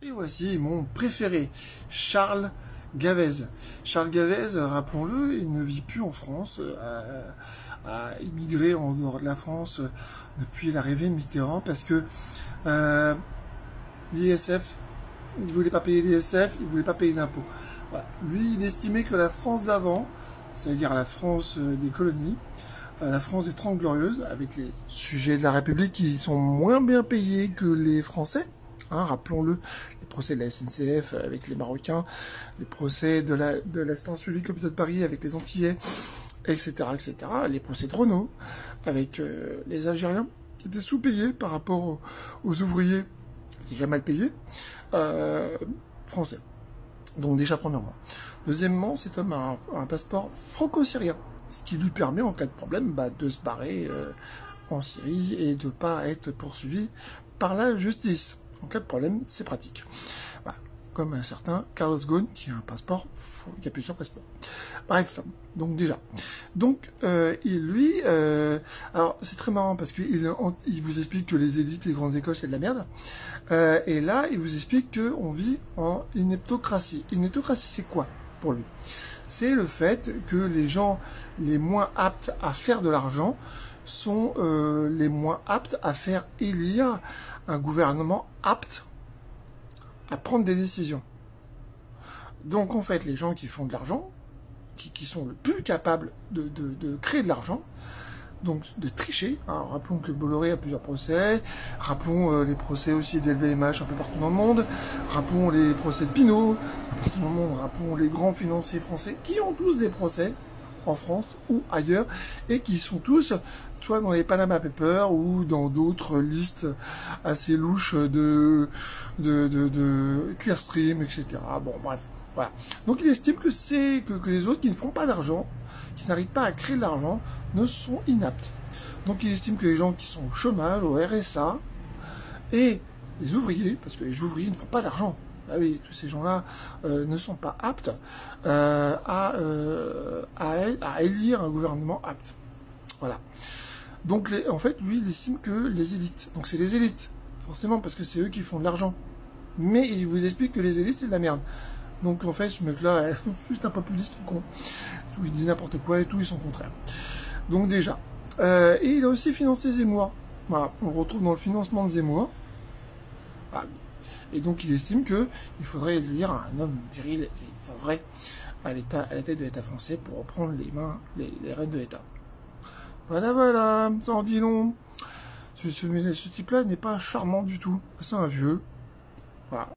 Et voici mon préféré, Charles Gavez. Charles Gavez, rappelons-le, il ne vit plus en France, a immigré en dehors de la France depuis l'arrivée de Mitterrand parce que l'ISF, il ne voulait pas payer l'ISF, il ne voulait pas payer d'impôts. Voilà. Lui, il estimait que la France d'avant, c'est-à-dire la France des colonies, la France des 30 Glorieuses, avec les sujets de la République qui sont moins bien payés que les Français, hein, rappelons-le, les procès de la SNCF avec les Marocains, les procès de l'assistance publique l'hôpital de Paris avec les Antillais, etc., etc., les procès de Renault avec les Algériens qui étaient sous-payés par rapport aux ouvriers qui étaient déjà mal payés, français. Donc déjà premièrement. Deuxièmement, cet homme a un passeport franco-syrien, ce qui lui permet en cas de problème de se barrer en Syrie et de ne pas être poursuivi par la justice. En cas de problème, c'est pratique. Voilà. Comme un certain Carlos Ghosn qui a un passeport, qui a plusieurs passeports. Bref, donc déjà. Donc, alors c'est très marrant parce qu'il vous explique que les élites, les grandes écoles, c'est de la merde. Et là, il vous explique qu'on vit en ineptocratie. Ineptocratie, c'est quoi pour lui? C'est le fait que les gens les moins aptes à faire de l'argent sont les moins aptes à faire élire un gouvernement apte à prendre des décisions. Donc en fait, les gens qui font de l'argent, qui sont le plus capables de créer de l'argent, donc de tricher, hein. Rappelons que Bolloré a plusieurs procès, rappelons les procès aussi d'LVMH un peu partout dans le monde, rappelons les procès de Pinot un peu partout dans le monde, rappelons les grands financiers français qui ont tous des procès en France ou ailleurs et qui sont tous soit dans les Panama Papers ou dans d'autres listes assez louches de Clearstream, etc. Bon bref, voilà. Donc il estime que que les autres qui ne font pas d'argent, qui n'arrivent pas à créer de l'argent, ne sont inaptes. Donc il estime que les gens qui sont au chômage, au RSA, et les ouvriers, parce que les ouvriers ne font pas d'argent, ah oui, tous ces gens-là ne sont pas aptes à élire un gouvernement apte. Voilà. Donc en fait, lui, il estime que les élites, donc c'est les élites, forcément, parce que c'est eux qui font de l'argent. Mais il vous explique que les élites, c'est de la merde. Donc en fait, ce mec-là est juste un populiste con. Il dit n'importe quoi et tout, ils sont contraires. Donc déjà. Et il a aussi financé Zemmour. Voilà, on le retrouve dans le financement de Zemmour. Voilà. Et donc il estime qu'il faudrait élire un homme viril et vrai à la tête de l'État français pour reprendre les rênes de l'État. Voilà, voilà, ça en dit long. Ce type-là n'est pas charmant du tout. C'est un vieux. Voilà.